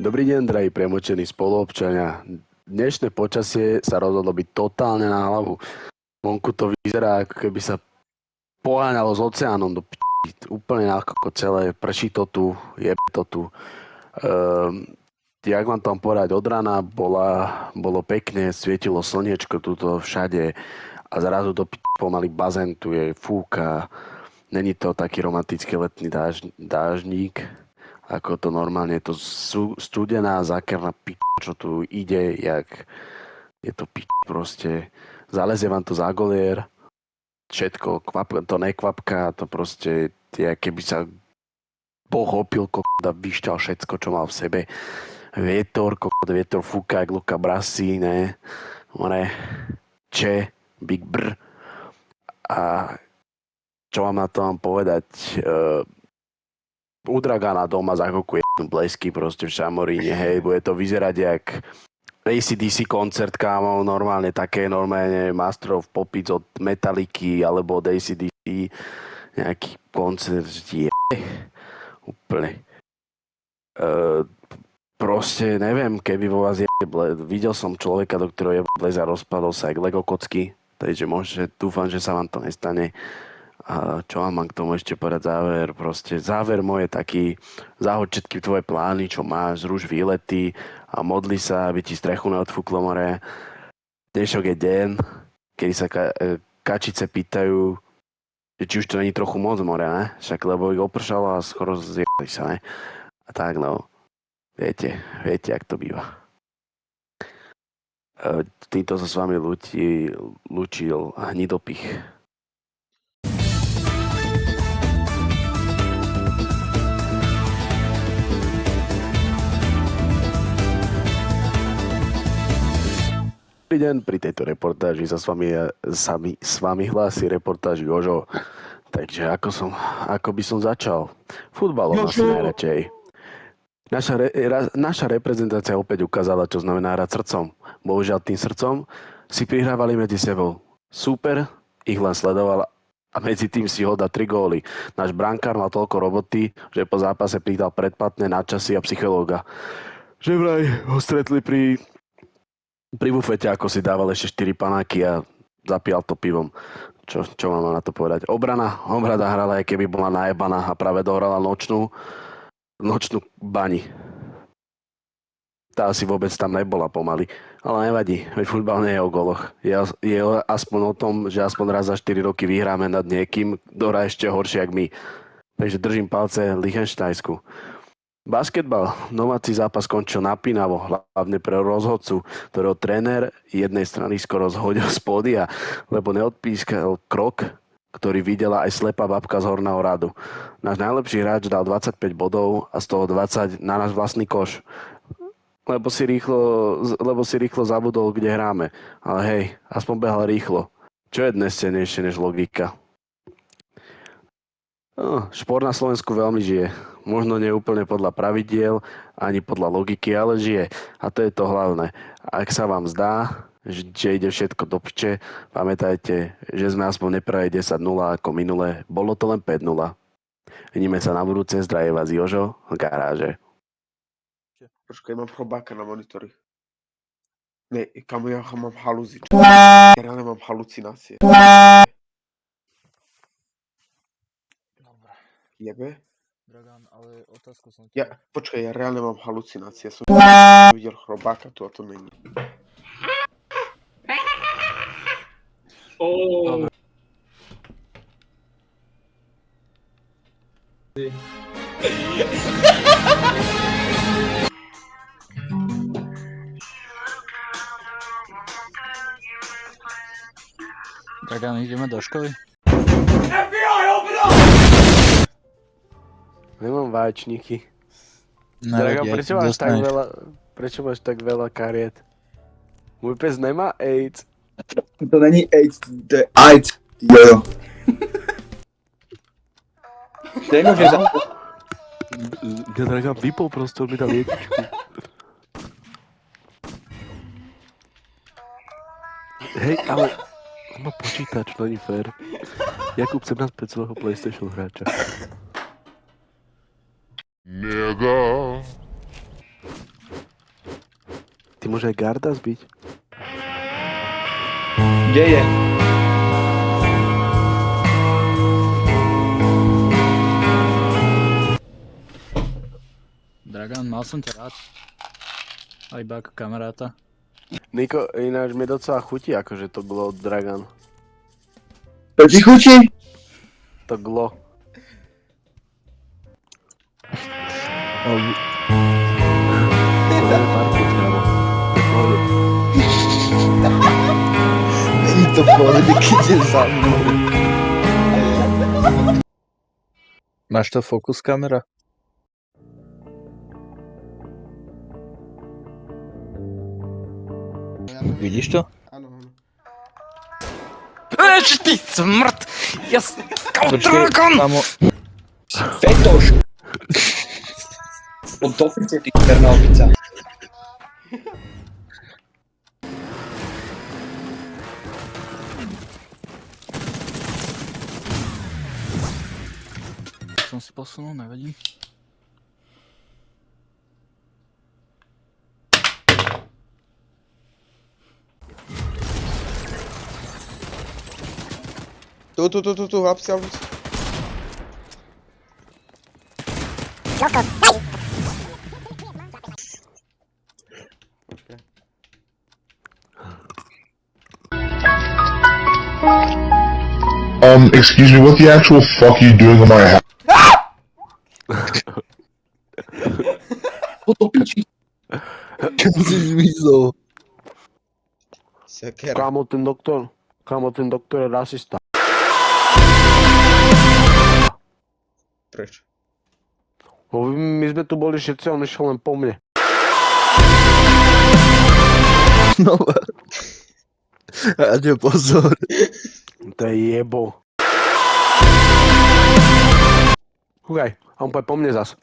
Dobrý deň, drahí premočení spoluobčania. Dnešné počasie sa rozhodlo byť totálne na hlavu. Vonku to vyzerá, ako keby sa poháňalo s oceánom do úplne ako celé. Prší to tu, jebe to tu. Jak vám tam povedať, od rána bolo pekne, svietilo slniečko tuto všade a zrazu do pomaly bazén tu je, fúka. Není to taký romantický letný dážnik, ako to normálne, je to studená zákerná čo tu ide, jak je to proste. Zalezie vám to za golier, všetko, to nekvapká, to proste je, keby sa Boh opil, a vyšťal všetko, čo mal v sebe. Vietor fúka, jak Luka Brasi, ne? Big Brr. A čo vám na to mám povedať? U Dragana doma zakokuje blesky proste v Šamoríne, hej, bude to vyzerať jak AC/DC koncert, kámo, normálne Master of Puppets od Metalliky alebo od AC/DC, nejaký koncert, úplne. Proste neviem, keby vo vás videl som človeka, do ktorého je bles a rozpadol sa jak Lego kocky, takže dúfam, že sa vám to nestane. A čo vám mám k tomu ešte povedať záver? Proste záver môj je taký, zahoď všetky tvoje plány, čo máš, zruš výlety a modli sa, aby ti strechu neodfúklo more. Dnešok je deň, kedy sa kačice pýtajú, či už to není trochu moc more, ne? Však lebo ich opršalo a skoro zjeli sa, ne? A tak no, viete, jak to býva. Týmto sa s vami lúčil Hnidopich. Dobrý deň, pri tejto reportáži sa s vami hlási reportáž Jožo. Takže ako by som začal? Futbalom asi najradšej. Naša reprezentácia opäť ukázala, čo znamená hrať srdcom. Bohužiaľ tým srdcom si prihrávali medzi sebou. Súper ich len sledoval a medzi tým si ho dá 3 góly. Náš brankár mal toľko roboty, že po zápase pridal predplatné nadčasy a psychológa. Že vraj ho stretli pri bufete, ako si dával ešte 4 panáky a zapíjal to pivom. Čo mám na to povedať? Obrana hrala, aj keby bola najebaná a práve dohrala nočnú bani. Tá asi vôbec tam nebola pomaly. Ale nevadí, veď futbal nie je o goloch. Je aspoň o tom, že aspoň raz za 4 roky vyhráme nad niekým, kto hrá ešte horšie, jak my. Takže držím palce Lichtensteinsku. Basketbal. Domáci zápas skončil napínavo, hlavne pre rozhodcu, ktorého tréner jednej strany skoro zhodil z pódia, lebo neodpískal krok, ktorý videla aj slepá babka z Horného Radu. Náš najlepší hráč dal 25 bodov a z toho 20 na náš vlastný koš. Lebo si rýchlo zabudol, kde hráme. Ale hej, aspoň behal rýchlo. Čo je dnes cenejšie než logika? Šport na Slovensku veľmi žije. Možno nie úplne podľa pravidiel, ani podľa logiky, ale žije. A to je to hlavné. Ak sa vám zdá, že ide všetko do piče, pamätajte, že sme aspoň neprali 10-0 ako minule. Bolo to len 5-0. Vidíme sa na budúce. Zdraví vás Jožo v garáže. Počkaj, mám chrobáka na monitori. Ne, kamo, ja mám halúzič. Ja reálne mám halucinácie. Dobre. Jebe? Dragan, ale otázku som Ja, počkaj, ja reálne mám halucinácie. Som videl chrobáka tu a to není. Dobre. Dragan, ideme do školy? Nemám váčniky. Dragan, prečo máš tak veľa kariet? Môj pes nemá AIDS. To není AIDS, to je AIDS, jo. To je jedno, že Dragan vypol proste, on mi dal jedničku. Hej, ale on má počítač, to není fér. Jakub chce naspäť svojho PlayStation hráča. Ty môže aj Garda zbiť? Kde je? Dragan, mal som ťa rád. Aj iba ako kamaráta. Niko, ináč mi docela chutí, akože to glo od Dragan. To ti chutí? To glo. To je parkour, kámo. To je v pohode. Není to v pohode, keď je za mnou. Máš to fokus kamera? Vidíš to? Áno, áno. Ešte ty smrt! Ja Dragan! Kámo, Fetoš! Od dofice, ty krná opica. som si posunul, nevadí. Tu, hapsi. Excuse me, what the actual fuck are you doing in my house? O to piči. Kam si zmizol? Sekera. Kámo, ten doktor je rasista. Prečo? My sme tu boli všetci, on išiel len po mne. Znova. Aďo, pozor. To je jebo. Húkaj, a on pôjde po mne zas.